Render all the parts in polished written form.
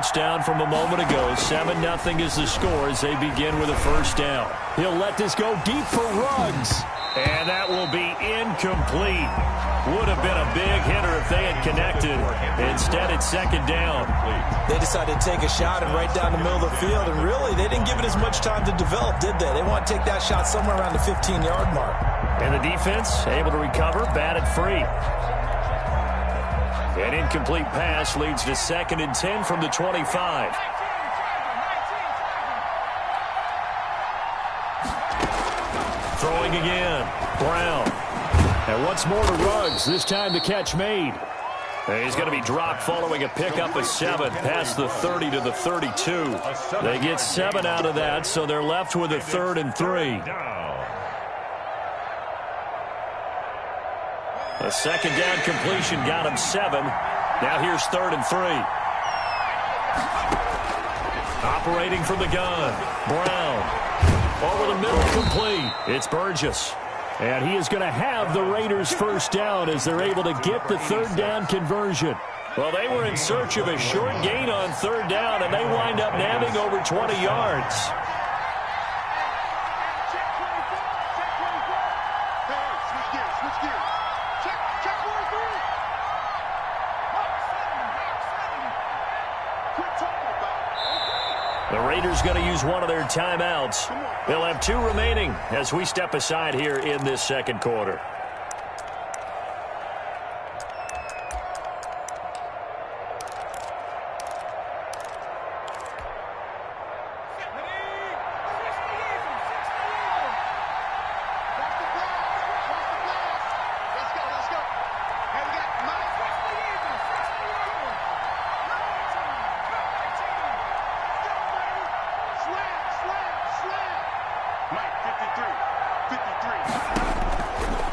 touchdown from a moment ago. 7-0 is the score as they begin with a first down. He'll let this go deep for Ruggs. And that will be incomplete. Would have been a big hitter if they had connected. Instead, it's second down. They decided to take a shot and right down the middle of the field, and really, they didn't give it as much time to develop, did they? They want to take that shot somewhere around the 15-yard mark. And the defense able to recover, batted free. An incomplete pass leads to 2nd and 10 from the 25. Throwing again. Brown. And once more to Ruggs. This time the catch made. And he's going to be dropped following a pickup of 7 past the 30 to the 32. They get 7 out of that, so they're left with a 3rd and 3. A second down completion got him 7. Now here's 3rd and 3. Operating from the gun. Brown. Over the middle, complete. It's Burgess. And he is going to have the Raiders first down as they're able to get the 3rd down conversion. Well, they were in search of a short gain on 3rd down, and they wind up nabbing over 20 yards. The Raiders going to use one of their timeouts. They'll have 2 remaining as we step aside here in this second quarter.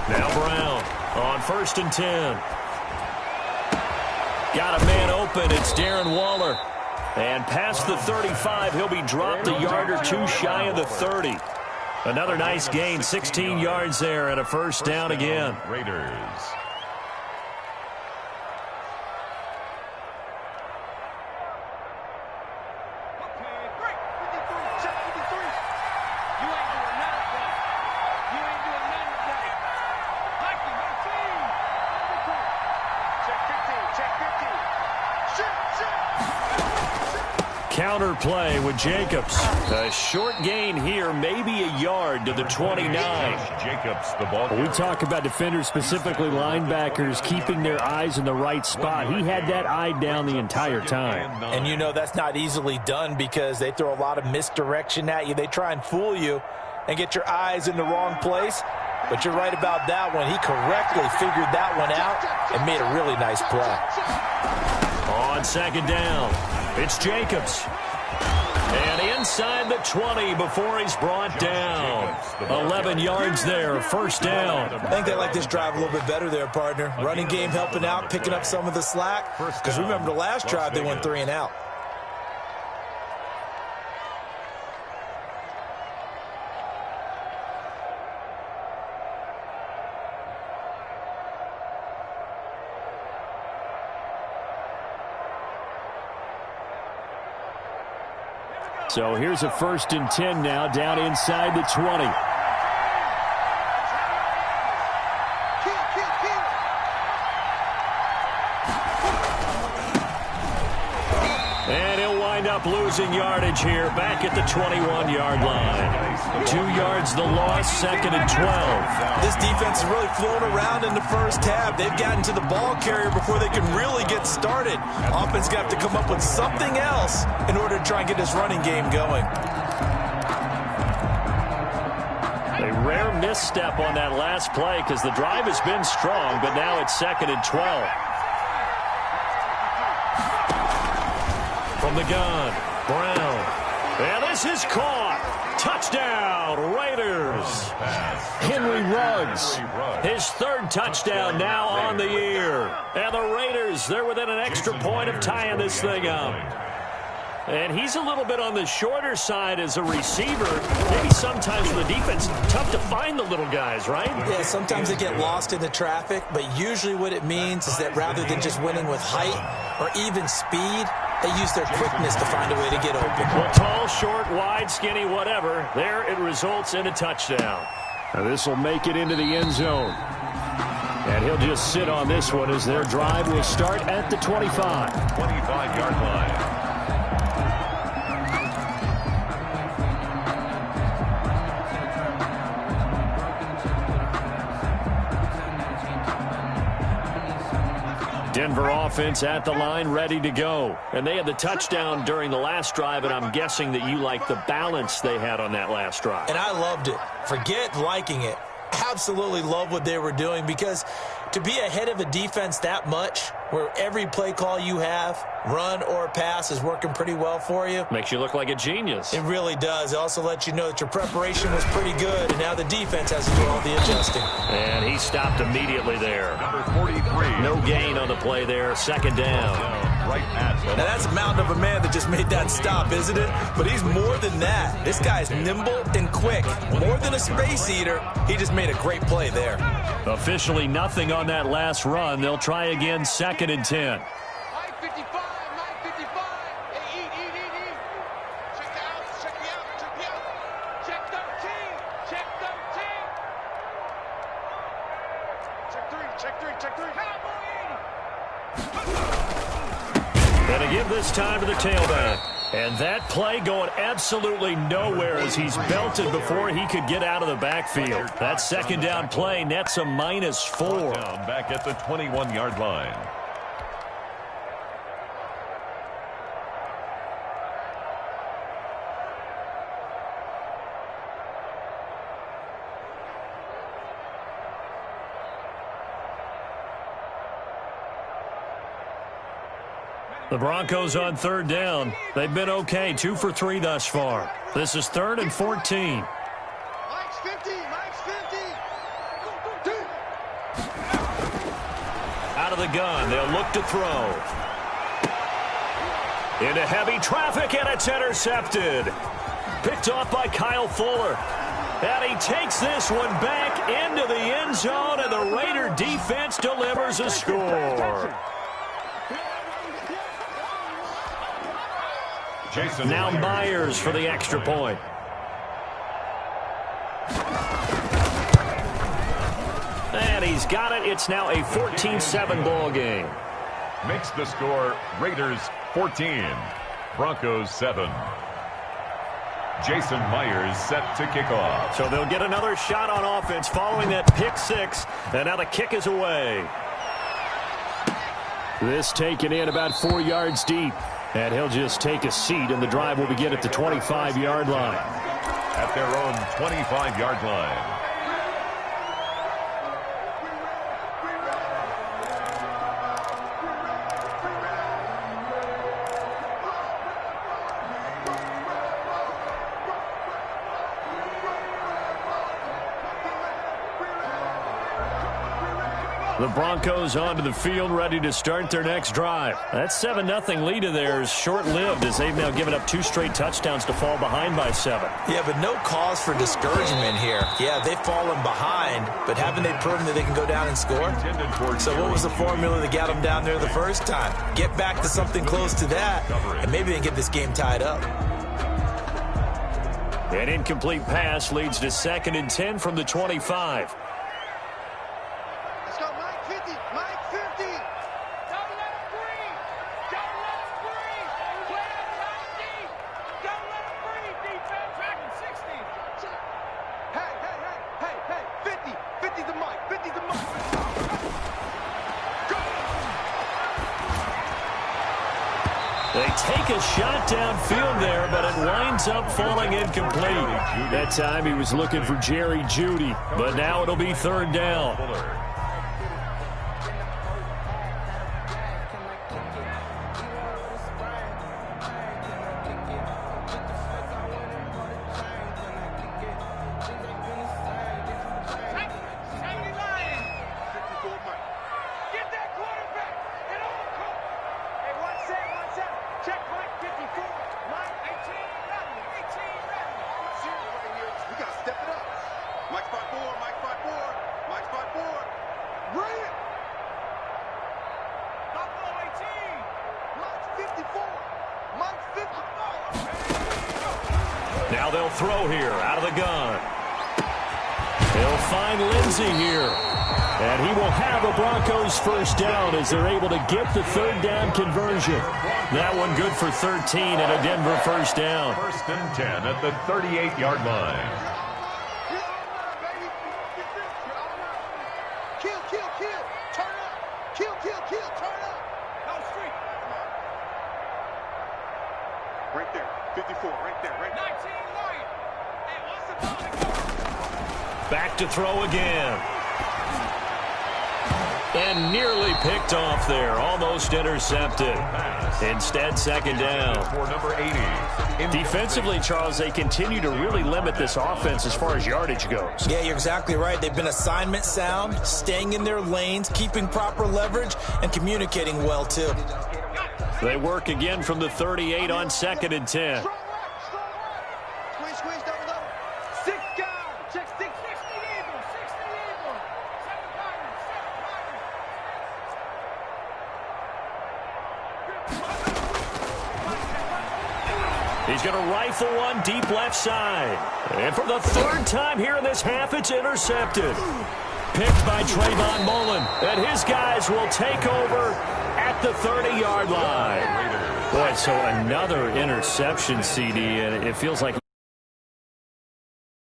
Now Brown on 1st and 10. Got a man open. It's Darren Waller. And past the 35, he'll be dropped a yard or 2 shy of the 30. Another nice gain, 16 yards there and a first down again. Raiders. Counter play with Jacobs. A short gain here, maybe a yard to the 29. Jacobs, the ball. We talk about defenders, specifically linebackers, keeping their eyes in the right spot. He had that eye down the entire time. And you know that's not easily done because they throw a lot of misdirection at you. They try and fool you and get your eyes in the wrong place. But you're right about that one. He correctly figured that one out and made a really nice play. On second down, it's Jacobs. And inside the 20 before he's brought down. 11 yards there, first down. I think they like this drive a little bit better there, partner. Running game helping out, picking up some of the slack. Because remember the last drive, they went 3 and out. So here's a 1st and 10 now, down inside the 20. And he'll wind up losing yardage here, back at the 21-yard line. 2 yards the loss, 2nd and 12. This defense is really flown around in the first half. They've gotten to the ball carrier before they can really get started. Offense got to come up with something else in order to try and get this running game going. A rare misstep on that last play because the drive has been strong, but now it's 2nd and 12. From the gun, Brown. And this is caught. Touchdown, Raiders. Henry Ruggs, his 3rd touchdown now on the year. And the Raiders, they're within an extra point of tying this thing up. And he's a little bit on the shorter side as a receiver. Maybe sometimes for the defense, tough to find the little guys, right? Yeah, sometimes they get lost in the traffic, but usually what it means is that rather than just winning with height or even speed, They use their quickness to find a way to get open. Well, tall, short, wide, skinny, whatever. There it results in a touchdown. Now this will make it into the end zone. And he'll just sit on this one as their drive will start at the 25. 25-yard line. Denver offense at the line, ready to go. And they had the touchdown during the last drive, and I'm guessing that you like the balance they had on that last drive. And I loved it. Forget liking it. Absolutely love what they were doing, because to be ahead of a defense that much, where every play call you have, run or pass, is working pretty well for you. Makes you look like a genius. It really does. It also lets you know that your preparation was pretty good, and now the defense has to do all the adjusting. And he stopped immediately there. Number 43. No gain on the play there. Second down. Right at the Now that's a mountain of a man that just made that stop, isn't it? But he's more than that. This guy's nimble and quick. More than a space eater, he just made a great play there. Officially nothing on that last run. They'll try again, 2nd and 10. Mike 55, Mike 55. Hey, eat. Check the out, check the out, check the out. Check 13, check 13. Check 3. And to give this time to the tailback. And that play going absolutely nowhere as he's belted before he could get out of the backfield. That second down play nets a -4. Down back at the 21-yard line. The Broncos on 3rd down. They've been okay, 2 for 3 thus far. This is 3rd and 14. Mike's 50, Mike's 50. Out of the gun, they'll look to throw. Into heavy traffic, and it's intercepted. Picked off by Kyle Fuller. And he takes this one back into the end zone, and the Raider defense delivers a score. Now Myers for the extra point. And he's got it. It's now a 14-7 ball game. Makes the score Raiders 14, Broncos 7. Jason Myers set to kick off. So they'll get another shot on offense following that pick 6. And now the kick is away. This taken in about 4 yards deep. And he'll just take a seat, and the drive will begin at the 25-yard line. At their own 25-yard line. The Broncos onto the field, ready to start their next drive. That 7-0 lead of theirs short-lived, as they've now given up 2 straight touchdowns to fall behind by 7. Yeah, but no cause for discouragement here. Yeah, they've fallen behind, but haven't they proven that they can go down and score? So what was the formula that got them down there the first time? Get back to something close to that, and maybe they can get this game tied up. An incomplete pass leads to 2nd and 10 from the 25. Let's go, Mike 50, Mike 50. Don't let him breathe. Don't let him breathe. Play it tight deep. Don't let him breathe, defense. Tracking 60. Hey. 50. 50's the Mike. 50's the Mike. Go. They take a shot downfield there, but it winds up falling incomplete. That time he was looking for Jerry Jeudy, but now it'll be 3rd down. We got to step it up. Mike spot 4, Mike spot 4, Mike spot 4. Now they'll throw here out of the gun. They'll find Lindsey here. And he will have a Broncos first down as they're able to get the third down conversion. That one good for 13 and a Denver first down. First and 10 at the 38-yard line. Right there, 54, right there, right there. 19 line. Hey, what's the ball? Back to throw again. And nearly picked off there. Almost intercepted. Instead, second down. For number 80. Defensively, Charles, they continue to really limit this offense as far as yardage goes. Yeah, you're exactly right. They've been assignment sound, staying in their lanes, keeping proper leverage, and communicating well, too. They work again from the 38 on second and 10. Squeeze, double, double. 6 guard. Check 6. 60 Eagle. 60 Eagle. 7 Pirates. 7 Pirates. He's going to rifle one deep left side. And for the third time here in this half, it's intercepted. Picked by Trayvon Mullen. And his guys will take over at the 30-yard line. Boy, so another interception, CD, and it feels like...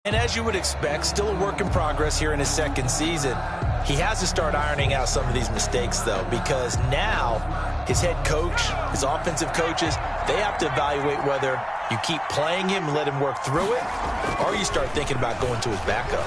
And as you would expect, still a work in progress here in his second season. He has to start ironing out some of these mistakes, though, because now his head coach, his offensive coaches, they have to evaluate whether you keep playing him and let him work through it, or you start thinking about going to his backup.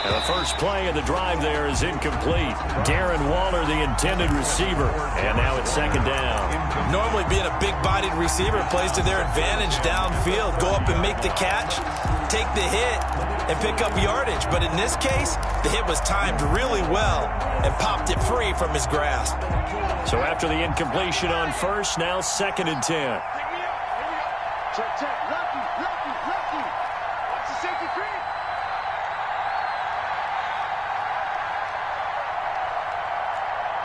And the first play of the drive there is incomplete. Darren Waller, the intended receiver. And now it's second down. Normally being a big-bodied receiver plays to their advantage downfield. Go up and make the catch, take the hit, and pick up yardage. But in this case, the hit was timed really well and popped it free from his grasp. So after the incompletion on first, now second and 10. Check. Lucky. Watch the safety creep.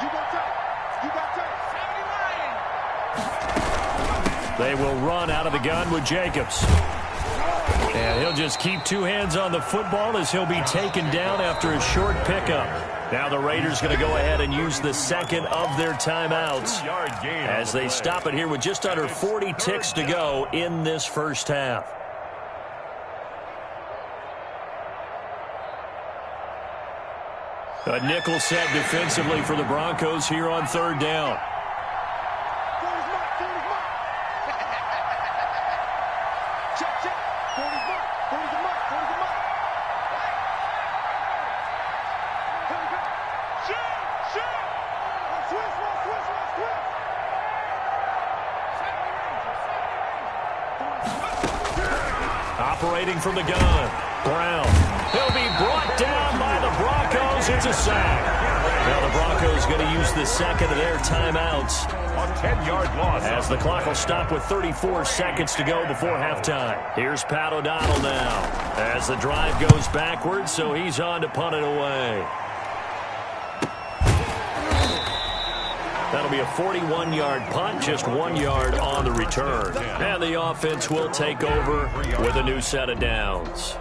You got tight. 70 line. They will run out of the gun with Jacobs. And he'll just keep two hands on the football as he'll be taken down after a short pickup. Now the Raiders going to go ahead and use the second of their timeouts as they stop it here with just under 40 ticks to go in this first half. A nickel set defensively for the Broncos here on third down. Operating from the gun, Brown. He'll be brought down by the Broncos. It's a sack. Now the Broncos going to use the second of their timeouts. A 10-yard loss. As the clock will stop with 34 seconds to go before halftime. Here's Pat O'Donnell now. As the drive goes backwards, so he's on to punt it away. That'll be a 41-yard punt, just 1 yard on the return. And the offense will take over with a new set of downs.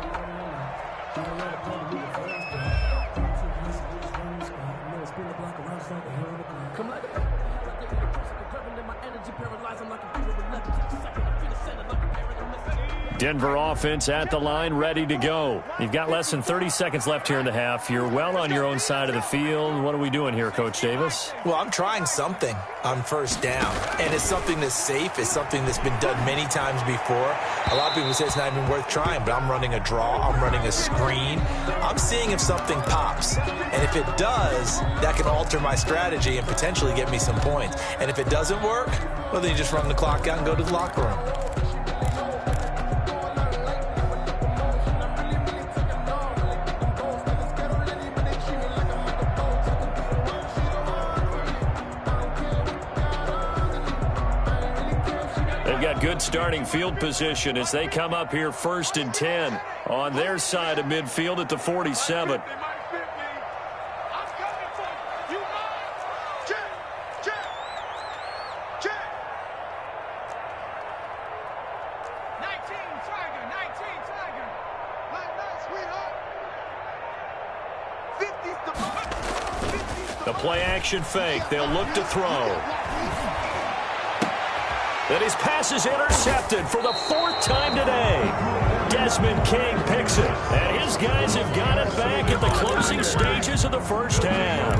Denver offense at the line, ready to go. You've got less than 30 seconds left here in the half. You're well on your own side of the field. What are we doing here, Coach Davis? Well, I'm trying something on first down, and it's something that's safe. It's something that's been done many times before. A lot of people say it's not even worth trying, but I'm running a draw. I'm running a screen. I'm seeing if something pops, and if it does, that can alter my strategy and potentially get me some points. And if it doesn't work, well, then you just run the clock out and go to the locker room. Got good starting field position as they come up here first and 10 on their side of midfield at the 47. play action fake. They'll look to throw. And his pass is intercepted for the 4th time today. Desmond King picks it. And his guys have got it back at the closing stages of the first half.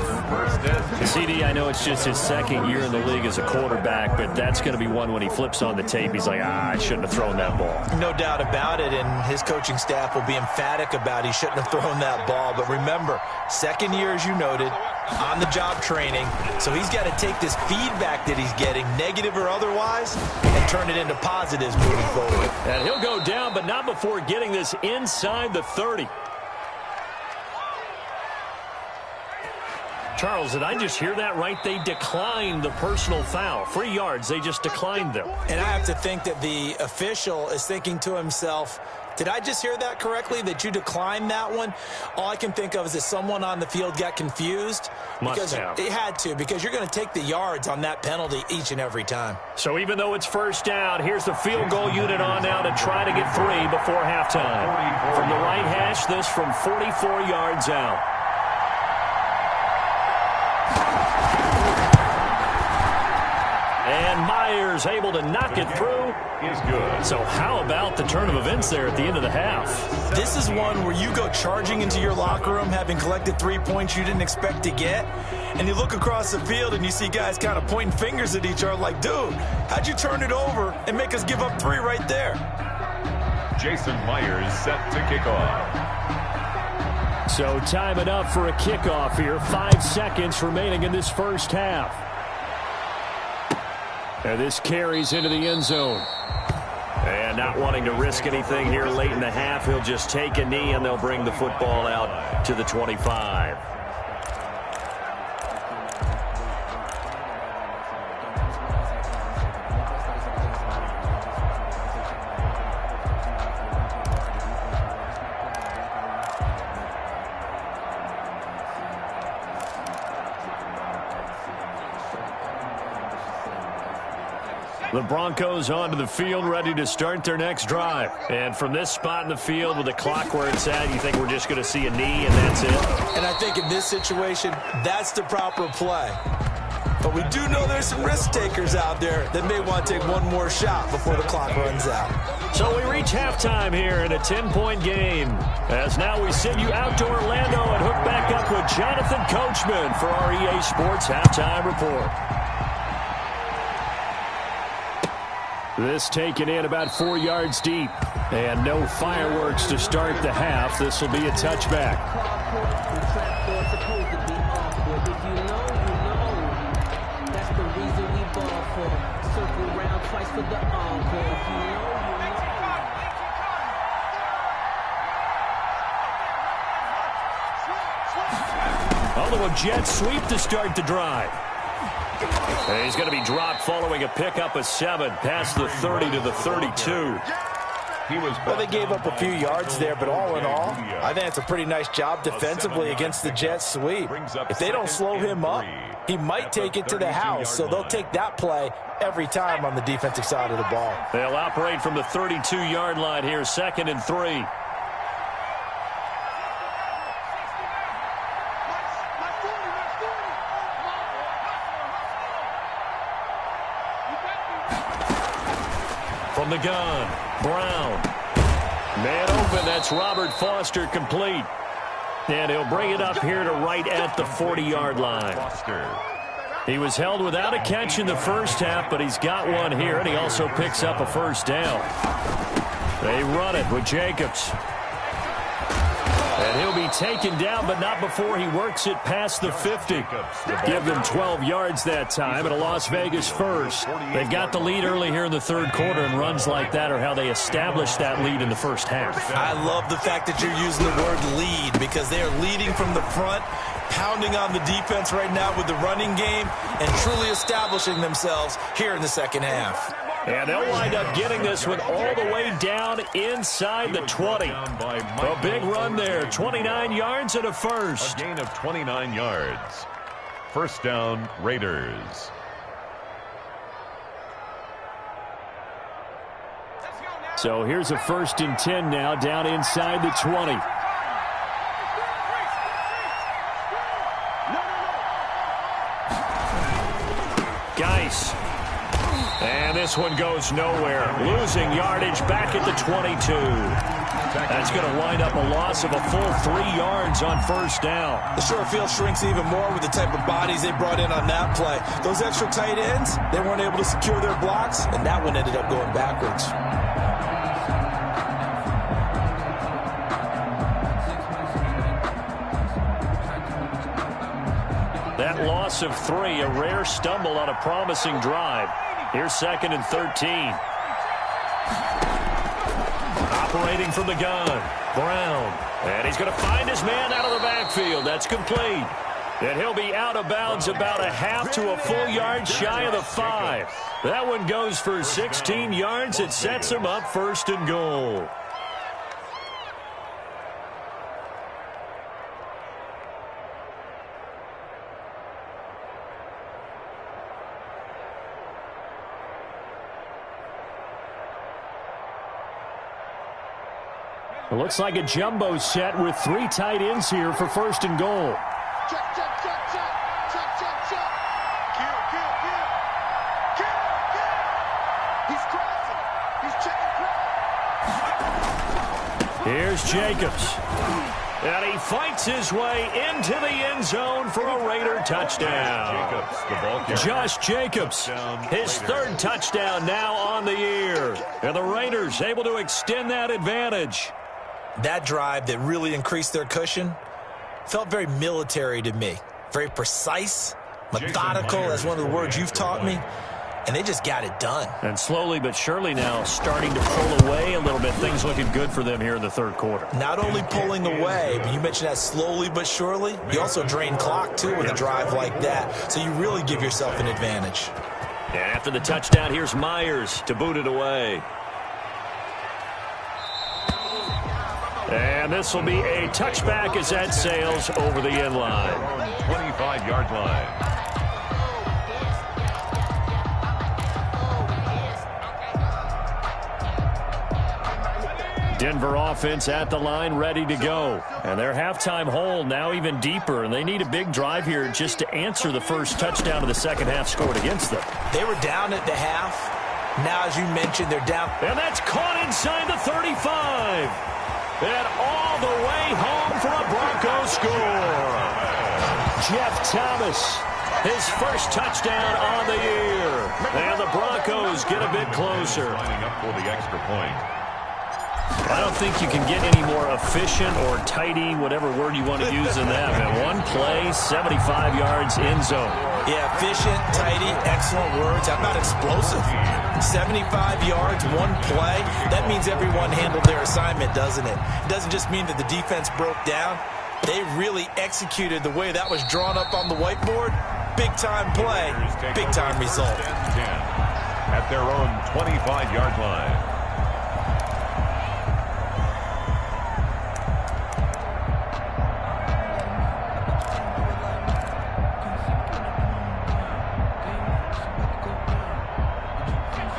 CD, I know it's just his 2nd year in the league as a quarterback, but that's going to be one when he flips on the tape. He's like, I shouldn't have thrown that ball. No doubt about it, and his coaching staff will be emphatic about he shouldn't have thrown that ball. But remember, 2nd year, as you noted, on-the-job training, so he's got to take this feedback that he's getting, negative or otherwise, and turn it into positives moving forward. And he'll go down, but not before getting this inside the 30. Charles, did I just hear that right? They declined the personal foul. 3 yards, they just declined them. And I have to think that the official is thinking to himself, did I just hear that correctly, that you declined that one? All I can think of is that someone on the field got confused. Must have. It had to, because you're going to take the yards on that penalty each and every time. So even though it's first down, here's the field goal unit on now to try to get 3 before halftime. From the right hash, this from 44 yards out. And Myers able to knock it through. Is good. So how about the turn of events there at the end of the half? This is one where you go charging into your locker room having collected 3 points you didn't expect to get, and you look across the field and you see guys kind of pointing fingers at each other like, dude, how'd you turn it over and make us give up 3 right there? Jason Myers set to kick off. So time it up for a kickoff here. 5 seconds remaining in this first half. And this carries into the end zone. And not wanting to risk anything here late in the half, he'll just take a knee and they'll bring the football out to the 25. The Broncos onto the field, ready to start their next drive. And from this spot in the field with the clock where it's at, you think we're just going to see a knee and that's it? And I think in this situation, that's the proper play. But we do know there's some risk takers out there that may want to take one more shot before the clock runs out. So we reach halftime here in a 10-point game. As now we send you out to Orlando and hook back up with Jonathan Coachman for our EA Sports Halftime Report. This taken in about 4 yards deep. And no fireworks to start the half. This will be a touchback. Although a jet sweep to start the drive. And he's going to be dropped following a pickup of 7 past the 30 to the 32. Well, they gave up a few yards there, but all in all, I think it's a pretty nice job defensively against the jet sweep. If they don't slow him up, he might take it to the house, so they'll take that play every time on the defensive side of the ball. They'll operate from the 32-yard line here, 2nd and 3. From the gun, Brown. Man open, that's Robert Foster complete. And he'll bring it up here to right at the 40-yard line. He was held without a catch in the first half, but he's got one here, and he also picks up a first down. They run it with Jacobs. And he'll be taken down, but not before he works it past the 50. Give them 12 yards that time, and a Las Vegas first. They've got the lead early here in the third quarter, and runs like that are how they established that lead in the first half. I love the fact that you're using the word lead, because they are leading from the front, pounding on the defense right now with the running game, and truly establishing themselves here in the second half. And they'll wind up getting this one all the way down inside the 20. A big run there, 29 yards and a first. A gain of 29 yards. First down, Raiders. So here's a 1st and 10 now, down inside the 20. Geis. And this one goes nowhere. Losing yardage back at the 22. That's going to wind up a loss of a full 3 yards on first down. The short field shrinks even more with the type of bodies they brought in on that play. Those extra tight ends, they weren't able to secure their blocks, and that one ended up going backwards. That loss of 3, a rare stumble on a promising drive. Here's 2nd and 13. Operating from the gun, Brown. And he's going to find his man out of the backfield. That's complete. And he'll be out of bounds about a half to a full yard shy of the 5. That one goes for 16 yards. It sets him up 1st and goal. It looks like a jumbo set with 3 tight ends here for 1st and goal. Check, check, check, check. Check, check, check. Kill, kill, kill. Kill, kill. He's crossing. He's checking cross. Here's Jacobs. And he fights his way into the end zone for a Raider touchdown. Josh Jacobs, his 3rd touchdown now on the year. And the Raiders able to extend that advantage. That drive that really increased their cushion felt very military to me. Very precise, methodical, that's one of the words you've taught me. And they just got it done. And slowly but surely now starting to pull away a little bit. Things looking good for them here in the 3rd quarter. Not only pulling away, but you mentioned that slowly but surely. You also drain clock, too, with a drive like that. So you really give yourself an advantage. And after the touchdown, here's Myers to boot it away. And this will be a touchback as that sails over the end line. 25-yard line. Denver offense at the line, ready to go. And their halftime hole now even deeper, and they need a big drive here just to answer the first touchdown of the second half scored against them. They were down at the half. Now, as you mentioned, they're down. And that's caught inside the 35. And all the way home for a Broncos score. Jeff Thomas, his first touchdown on the year. And the Broncos get a bit closer. Lining up for the extra point. I don't think you can get any more efficient or tidy, whatever word you want to use in that. And one play, 75 yards in zone. Yeah, efficient, tidy, excellent words. How about explosive? 75 yards, one play. That means everyone handled their assignment, doesn't it? It doesn't just mean that the defense broke down. They really executed the way that was drawn up on the whiteboard. Big-time play, big-time result. At their own 25-yard line.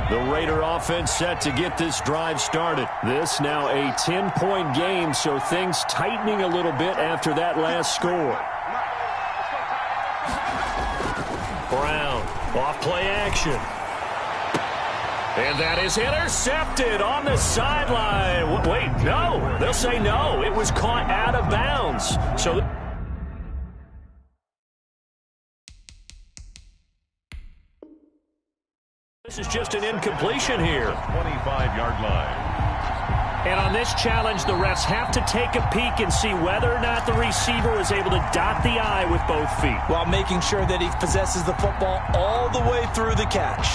The Raider offense set to get this drive started. This now a 10-point game, so things tightening a little bit after that last score. Brown, off play action. And that is intercepted on the sideline. Wait, no. They'll say no. It was caught out of bounds. So this is just an incompletion here. 25-yard line. And on this challenge, the refs have to take a peek and see whether or not the receiver was able to dot the I with both feet, while making sure that he possesses the football all the way through the catch.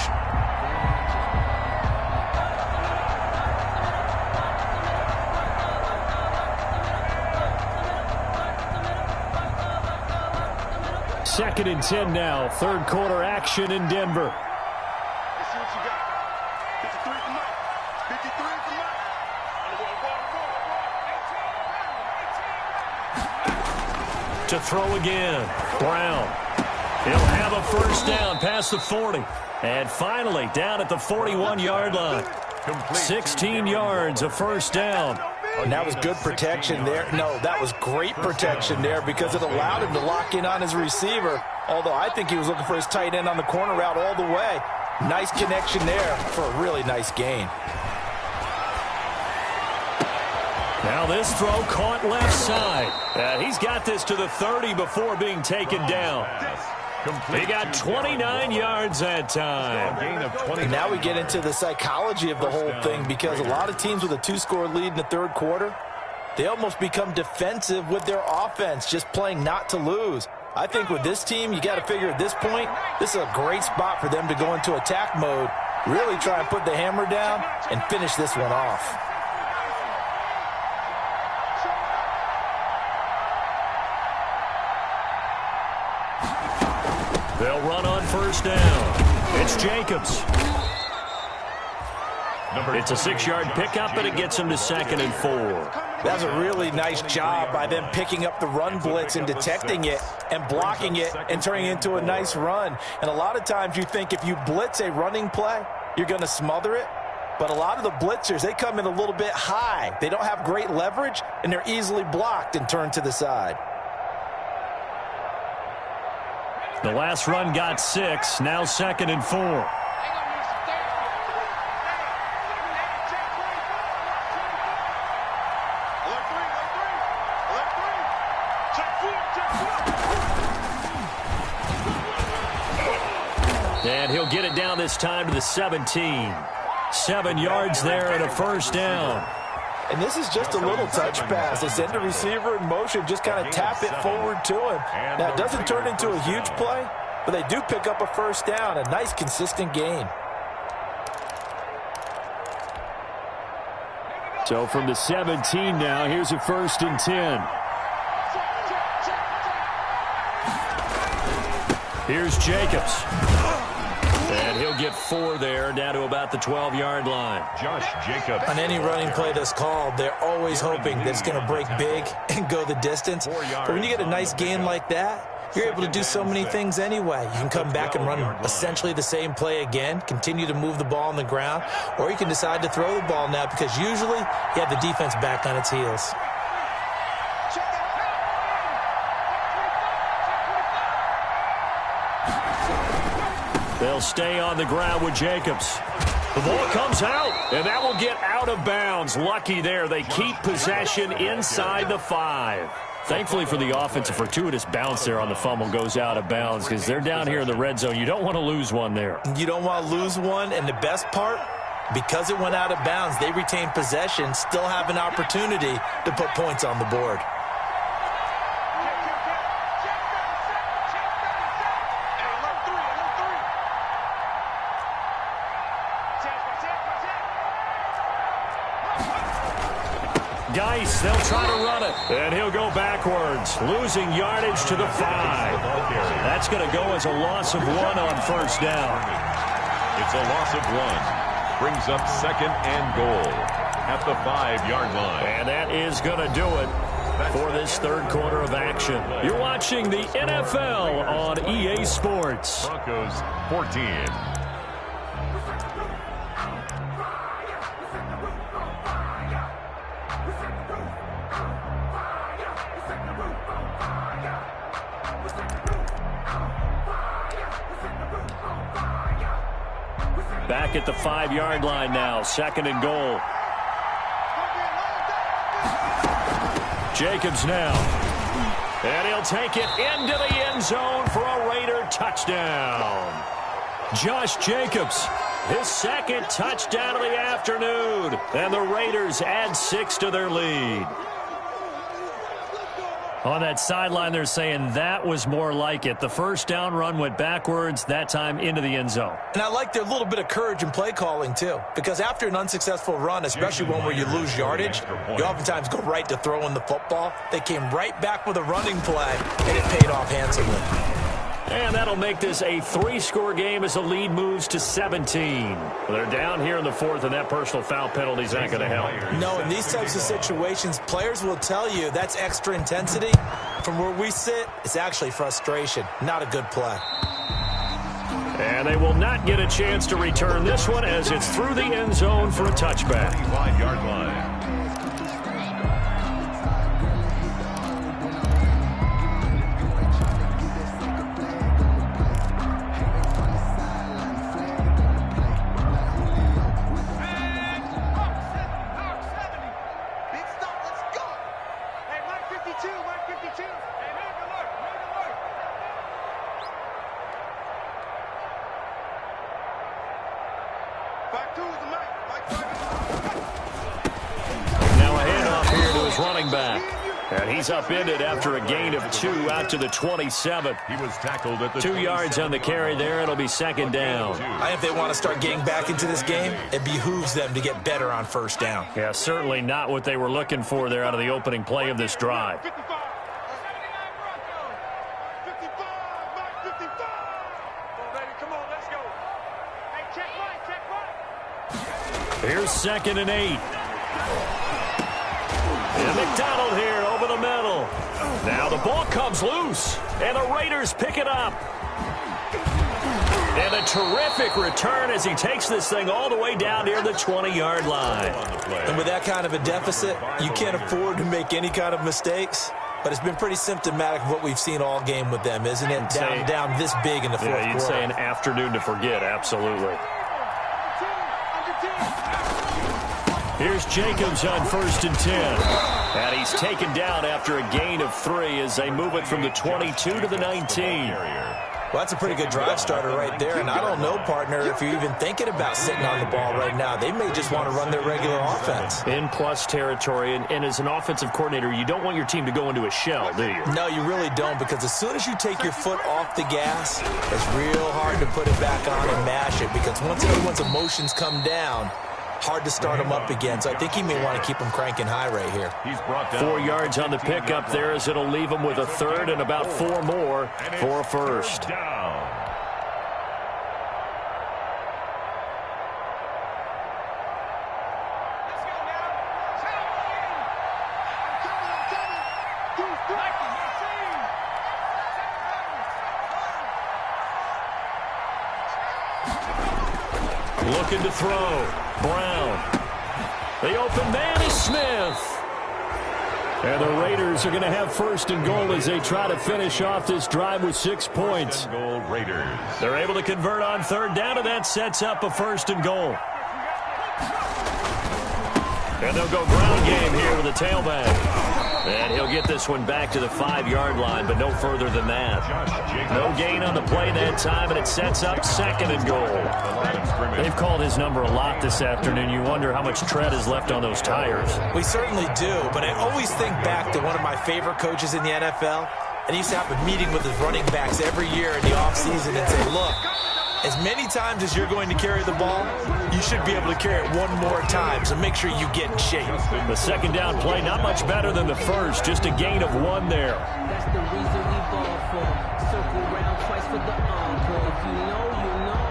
Second and 10 now. 3rd quarter action in Denver. To throw again. Brown. He'll have a first down past the 40. And finally down at the 41-yard line. 16 yards, a first down. And that was good protection there. No, that was great protection there because it allowed him to lock in on his receiver. Although I think he was looking for his tight end on the corner route all the way. Nice connection there for a really nice gain. Now this throw caught left side. He's got this to the 30 before being taken down. He got 29 yards that time. And now we get into the psychology of the whole thing, because a lot of teams with a 2-score lead in the third quarter, they almost become defensive with their offense, just playing not to lose. I think with this team, you got to figure at this point, this is a great spot for them to go into attack mode, really try and put the hammer down and finish this one off. They'll run on first down. It's Jacobs. It's a 6-yard pickup, but it gets him to 2nd and 4. That's a really nice job by them picking up the run blitz and detecting it and blocking it and turning it into a nice run. And a lot of times you think if you blitz a running play, you're going to smother it. But a lot of the blitzers, they come in a little bit high. They don't have great leverage, and they're easily blocked and turned to the side. The last run got 6, now 2nd and 4. And he'll get it down this time to the 17. 7 yards there and a first down. And this is just a little touch pass. They send the receiver in motion, just kind of tap it forward to him. Now, it doesn't turn into a huge play, but they do pick up a first down. A nice, consistent gain. So from the 17 now, here's a 1st and 10. Here's Jacobs. And he'll get 4 there, down to about the 12-yard line. Josh Jacobs. On any running play that's called, they're always hoping that it's going to break big and go the distance. But when you get a nice gain like that, you're able to do so many things anyway. You can come back and run essentially the same play again, continue to move the ball on the ground, or you can decide to throw the ball now, because usually you have the defense back on its heels. They'll stay on the ground with Jacobs. The ball comes out, and that will get out of bounds. Lucky there. They keep possession inside the 5. Thankfully for the offense, a fortuitous bounce there on the fumble goes out of bounds, because they're down here in the red zone. You don't want to lose one there. You don't want to lose one, and the best part, because it went out of bounds, they retain possession, still have an opportunity to put points on the board. Geis, they'll try to run it. And he'll go backwards, losing yardage to the 5. That's going to go as a loss of 1 on first down. It's a loss of 1. Brings up 2nd and goal at the 5-yard line. And that is going to do it for this third quarter of action. You're watching the NFL on EA Sports. Broncos 14. Back at the 5-yard line now, 2nd and goal. Jacobs now. And he'll take it into the end zone for a Raider touchdown. Josh Jacobs, his 2nd touchdown of the afternoon. And the Raiders add 6 to their lead. On that sideline, they're saying that was more like it. The first down run went backwards, that time into the end zone. And I like their little bit of courage in play calling, too. Because after an unsuccessful run, especially one where you lose yardage, you oftentimes go right to throwing the football. They came right back with a running play, and it paid off handsomely. And that'll make this a 3-score game as the lead moves to 17. They're down here in the 4th, and that personal foul penalty is not going to help. No, in these types of situations, players will tell you that's extra intensity. From where we sit, it's actually frustration, not a good play. And they will not get a chance to return this one as it's through the end zone for a touchback. 5-yard line. Now a handoff here to his running back. And he's upended after a gain of 2 out to the 27. He was tackled at the 2 yards on the carry there. It'll be second down. If they want to start getting back into this game, it behooves them to get better on first down. Yeah, certainly not what they were looking for there out of the opening play of this drive. Here's 2nd and 8. And McDonald here over the middle. Now the ball comes loose, and the Raiders pick it up. And a terrific return as he takes this thing all the way down near the 20-yard line. And with that kind of a deficit, you can't afford to make any kind of mistakes. But it's been pretty symptomatic of what we've seen all game with them, isn't it? Down this big in the fourth quarter. Yeah, you'd say an afternoon to forget, absolutely. Here's Jacobs on 1st and 10. And he's taken down after a gain of 3 as they move it from the 22 to the 19. Well, that's a pretty good drive starter right there. And I don't know, partner, if you're even thinking about sitting on the ball right now. They may just want to run their regular offense. In plus territory. And as an offensive coordinator, you don't want your team to go into a shell, do you? No, you really don't, because as soon as you take your foot off the gas, it's real hard to put it back on and mash it, because once everyone's emotions come down, hard to start him up again. So I think he may want to keep him cranking high right here. He's brought down 4 yards on the pickup there as it'll leave him with a 3rd and about 4 more for a first. Looking to throw. Brown. The open man is Smith. And the Raiders are going to have 1st and goal as they try to finish off this drive with 6 points. Goal Raiders. They're able to convert on 3rd down, and that sets up a 1st and goal. And they'll go ground game here with a tailback. And he'll get this one back to the 5-yard line, but no further than that. No gain on the play that time, and it sets up 2nd and goal. They've called his number a lot this afternoon. You wonder how much tread is left on those tires. We certainly do, but I always think back to one of my favorite coaches in the NFL, and he used to have a meeting with his running backs every year in the offseason and say, look, as many times as you're going to carry the ball, you should be able to carry it one more time, so make sure you get in shape. The 2nd down play, not much better than the first, just a gain of 1 there. That's the reason we ball for. Circle round twice for the encore. If you know, you know.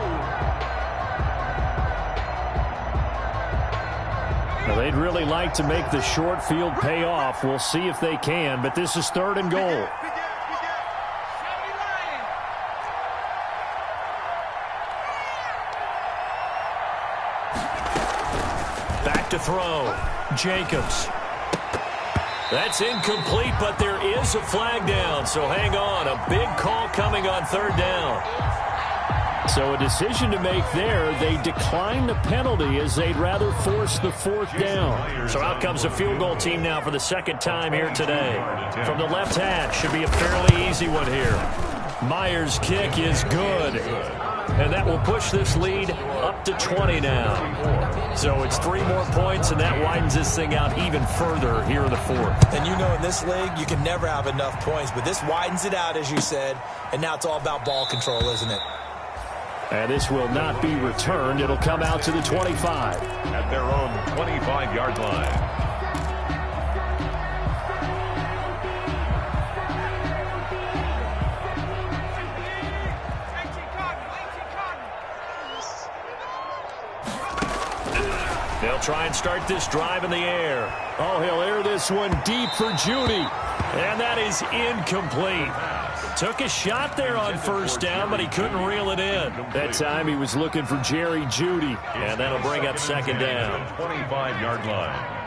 Now, they'd really like to make the short field pay off. We'll see if they can, but this is 3rd and goal. To throw. Jacobs. That's incomplete, but there is a flag down, so hang on. A big call coming on 3rd down. So a decision to make there. They decline the penalty as they'd rather force the 4th down. So out comes a field goal team now for the 2nd time here today. From the left hash, should be a fairly easy one here. Myers' kick is good. And that will push this lead up to 20 now. So it's 3 more points, and that widens this thing out even further here in the 4th. And you know, in this league, you can never have enough points, but this widens it out, as you said, and now it's all about ball control, isn't it? And this will not be returned. It'll come out to the 25. At their own 25-yard line. They'll try and start this drive in the air. Oh, he'll air this one deep for Judy. And that is incomplete. Took a shot there on 1st down, but he couldn't reel it in. That time he was looking for Jerry Judy. And that'll bring up 2nd down. 25-yard line.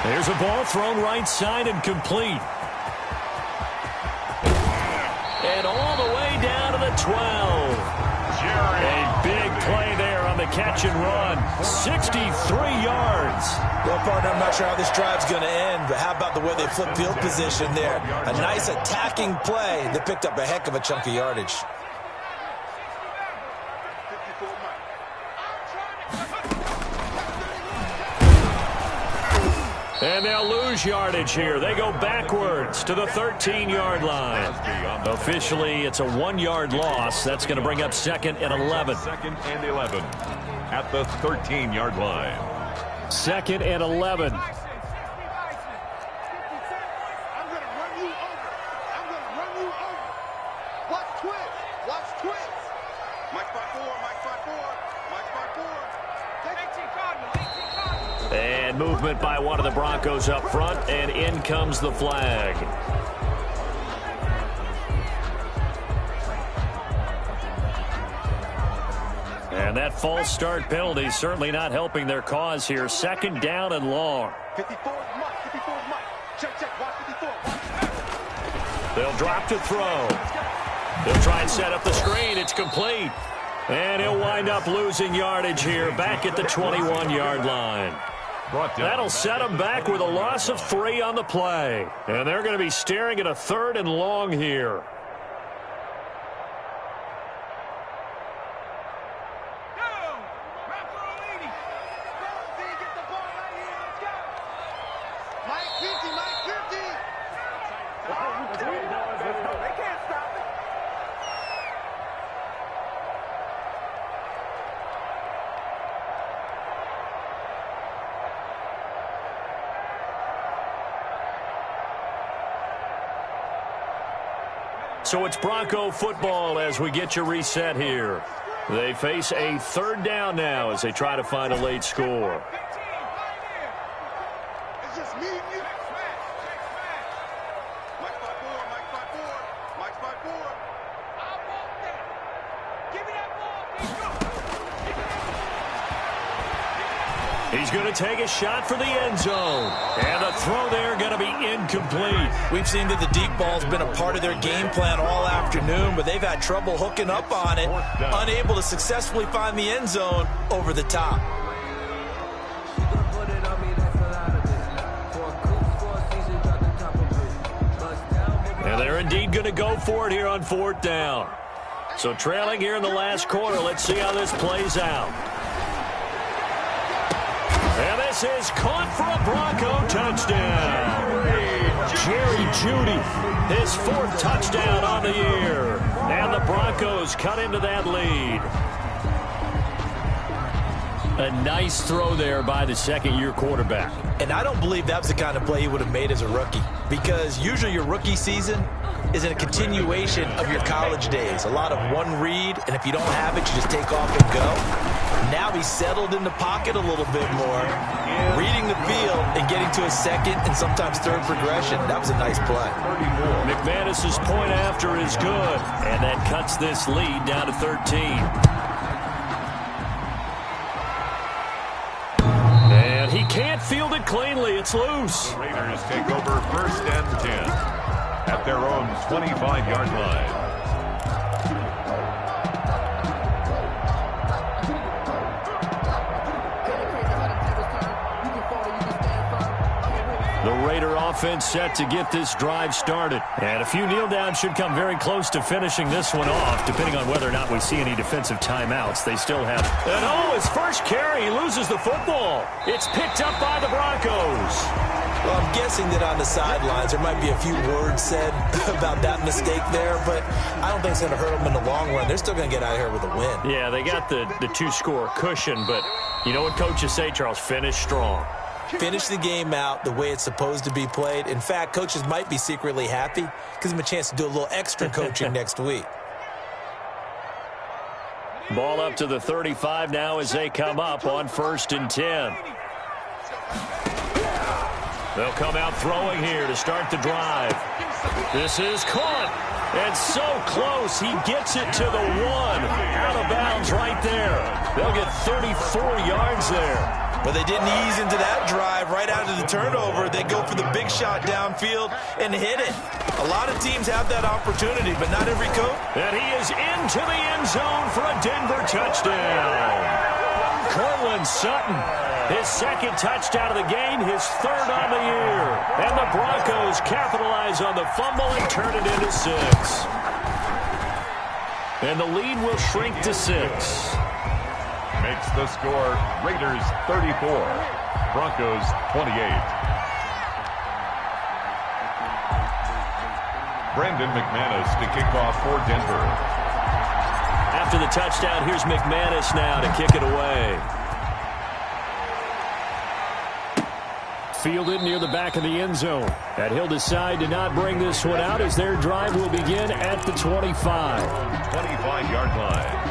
There's a ball thrown right side and complete. And all the way down to the 12. A big play there on the catch and run. 63 yards. Well, partner, I'm not sure how this drive's going to end, but how about the way they flip field position there? A nice attacking play that picked up a heck of a chunk of yardage. And they'll lose yardage here. They go backwards to the 13-yard line. Officially, it's a 1-yard loss. That's going to bring up 2nd and 11. 2nd and 11 at the 13-yard line. 2nd and 11. I'm going to run you over. I'm going to run you over. Watch twist. Watch twist. Mike by 4. Mike by 4. Mike by 4. 18 Cardinals. 18 Cardinals. And movement by one of the Broncos up front, and in comes the flag. And that false start penalty certainly not helping their cause here. 2nd down and long. 54 is Mike. 54 is Mike. Check, check. Watch 54. Watch. They'll drop to throw. They'll try and set up the screen. It's complete. And he'll wind up losing yardage here back at the 21-yard line. That'll set them back with a loss of 3 on the play. And they're going to be staring at a 3rd and long here. Mike 50. Mike 50. They can't stop it. So it's Bronco football as we get you reset here. They face a 3rd down now as they try to find a late score. It's just me and you. Mike by 4. Mike by 4. Mike by 4. I want that. Give me that ball. He's going to take a shot for the end zone. And the throw there going to be incomplete. We've seen that the deep ball's been a part of their game plan all afternoon, but they've had trouble hooking up on it, unable to successfully find the end zone over the top. And they're indeed going to go for it here on 4th down. So trailing here in the last quarter, let's see how this plays out. And this is caught for a Bronco touchdown. Jerry Jeudy, his 4th touchdown on the year. And the Broncos cut into that lead. A nice throw there by the 2nd-year quarterback. And I don't believe that was the kind of play he would have made as a rookie, because usually your rookie season is in a continuation of your college days. A lot of one read, and if you don't have it, you just take off and go. Now he's settled in the pocket a little bit more, reading the field and getting to his 2nd and sometimes 3rd progression. That was a nice play. McManus's point after is good, and that cuts this lead down to 13. And he can't field it cleanly. It's loose. The Raiders take over 1st and 10 at their own 25-yard line. The Raider offense set to get this drive started. And a few kneel downs should come very close to finishing this one off, depending on whether or not we see any defensive timeouts. They still have. And oh, his first carry, he loses the football. It's picked up by the Broncos. Well, I'm guessing that on the sidelines there might be a few words said about that mistake there, but I don't think it's going to hurt them in the long run. They're still going to get out of here with a win. Yeah, they got the 2-score cushion, but you know what coaches say, Charles? Finish strong. Finish the game out the way it's supposed to be played. In fact, coaches might be secretly happy. Gives them a chance to do a little extra coaching next week. Ball up to the 35 now as they come up on 1st and 10. They'll come out throwing here to start the drive. This is caught. And so close. He gets it to the 1. Out of bounds right there. They'll get 34 yards there. But they didn't ease into that drive right out of the turnover. They go for the big shot downfield and hit it. A lot of teams have that opportunity, but not every coach. And he is into the end zone for a Denver touchdown. Cortland Sutton, his second touchdown of the game, his third on the year. And the Broncos capitalize on the fumble and turn it into 6. And the lead will shrink to 6. Makes the score Raiders 34, Broncos 28. Brandon McManus to kick off for Denver. After the touchdown, here's McManus now to kick it away. Fielded near the back of the end zone. And he'll decide to not bring this one out as their drive will begin at the 25. 25-yard line.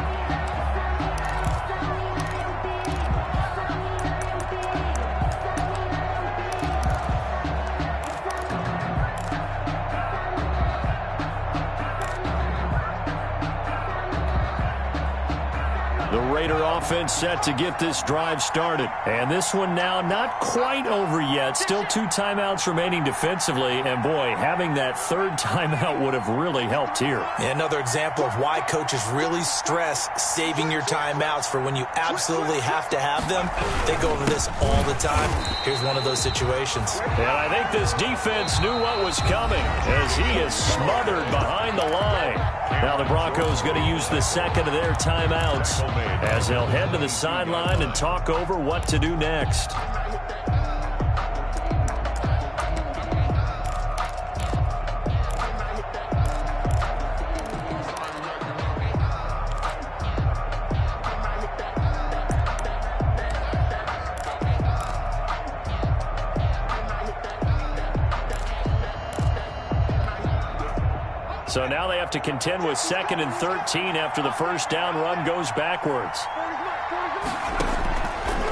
The Raider offense set to get this drive started. And this one now not quite over yet. Still 2 timeouts remaining defensively. And, boy, having that third timeout would have really helped here. Another example of why coaches really stress saving your timeouts for when you absolutely have to have them. They go over this all the time. Here's one of those situations. And I think this defense knew what was coming as he is smothered behind the line. Now the Broncos going to use the second of their timeouts as they'll head to the sideline and talk over what to do next. So now they have to contend with 2nd and 13 after the first down run goes backwards.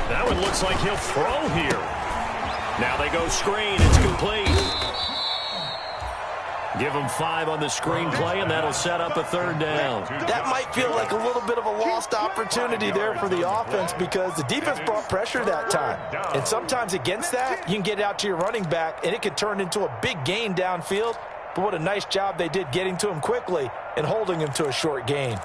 That one looks like he'll throw here. Now they go screen. It's complete. Give them 5 on the screen play, and that'll set up a 3rd down. That might feel like a little bit of a lost opportunity there for the offense because the defense brought pressure that time. And sometimes against that, you can get out to your running back, and it could turn into a big gain downfield. But what a nice job they did getting to him quickly and holding him to a short gain.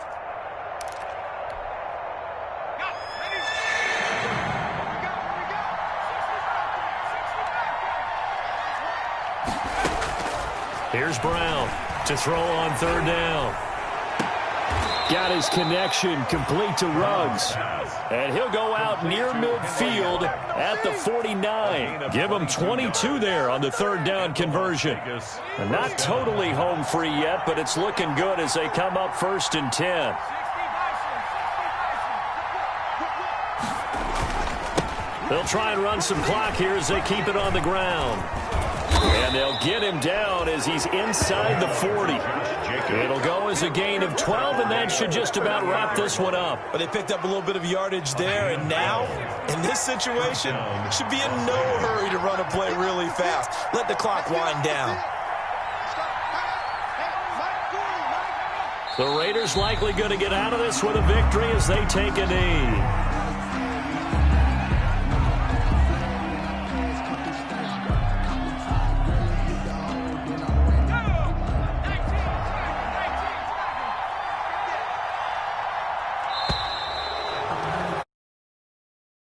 Here's Brown to throw on 3rd down. Got his connection complete to Ruggs. And he'll go out near midfield at the 49. Give him 22 there on the 3rd down conversion. And not totally home free yet, but it's looking good as they come up 1st and 10. They'll try and run some clock here as they keep it on the ground. And they'll get him down as he's inside the 40. It'll go as a gain of 12, and that should just about wrap this one up. But they picked up a little bit of yardage there, and now, in this situation, should be in no hurry to run a play really fast. Let the clock wind down. The Raiders likely going to get out of this with a victory as they take a knee.